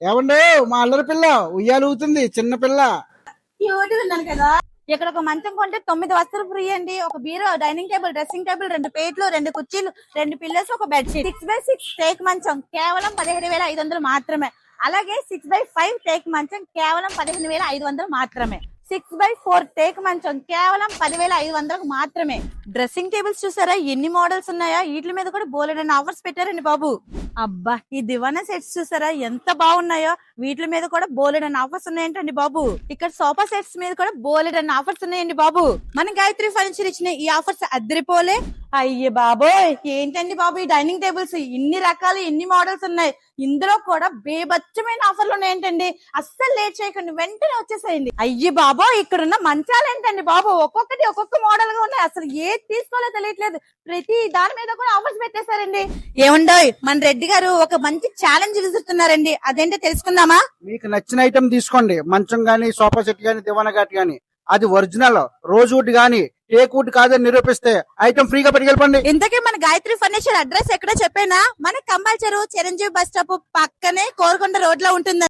ఏమండే మా అల్లరి పిల్ల ఉయ్యాలుగుతుంది చిన్న పిల్ల. క్యూట్ ఉన్నాను కదా. ఇక్కడ ఒక మంచం కొంటే 9 వస్తువులు ఫ్రీ అండి. ఒక బీరో, డైనింగ్ టేబుల్, డ్రెస్సింగ్ టేబుల్, 2 ప్లేట్లు, 2 కుర్చీలు, 2 పిల్లర్స్, ఒక బెడ్ షీట్. 6x6 టేక్ మంచం కేవలం 15,500 మాత్రమే. అలాగే 6x5 టేక్ మంచం కేవలం 15,500 మాత్రమే. 6x4 టేక్ మంచం కేవలం 10,500 మాత్రమే. డ్రెస్సింగ్ టేబుల్స్ చూసారా ఎన్ని మోడల్స్ ఉన్నాయా? వీటి మీద కూడా బోలెడన్ని ఆఫర్స్ పెట్టారండి బాబు. అబ్బా, ఈ దివానా సెట్స్ చూసారా ఎంత బాగున్నాయో? వీటి మీద కూడా బోలెడన్ని ఆఫర్స్ ఉన్నాయంటండి బాబు. ఇక్కడ సోఫా సెట్స్ మీద కూడా బోలెడన్ని ఆఫర్స్ ఉన్నాయండి బాబు. మన గాయత్రి ఫర్నిచర్ ఇచ్చిన ఈ ఆఫర్స్ అద్దరిపోలే. అయ్యే బాబోయ్, ఏంటండి బాబు ఈ డైనింగ్ టేబుల్స్ ఇన్ని రకాలు ఎన్ని మోడల్స్ ఉన్నాయి. ఇందులో కూడా బేబచ్చమైన ఆఫర్లు ఉన్నాయంటండి. అస్సలు లేట్ చేయకండి, వెంటనే వచ్చేసేయండి. అయ్యి బాబో, ఇక్కడున్న మంచాలు ఏంటండి బాబు, ఒక్కొక్కటి ఒక్కొక్క మోడల్ గా ఉన్నాయి. అసలు ఏది తీసుకోవాలో తెలియట్లేదు. ప్రతి దాని మీద కూడా ఆఫర్స్ పెట్టేశారండి. ఏముండోయ్, మన రెడ్డి గారు ఒక మంచి ఛాలెంజ్ విసురుతున్నారండి. అదేంటో తెలుసుకుందామా? మీకు నచ్చిన ఐటమ్ తీసుకోండి. మంచం గానీ, సోఫా సెట్ గానీ, దివానా కాట్ గానీ, అది ఒరిజినల్ రోజ్ వుడ్ గానీ టేక్ వుడ్ కాదని నిరూపిస్తే ఐటమ్ ఫ్రీగా పట్టుకెళ్ళండి. ఇంతకీ మన గాయత్రి ఫర్నిచర్ అడ్రస్ ఎక్కడో చెప్పేనా? మన కంబాల్ చెరువు చిరంజీవి బస్ స్టాప్ పక్కనే కోరుకొండ రోడ్ లో ఉంటుంది.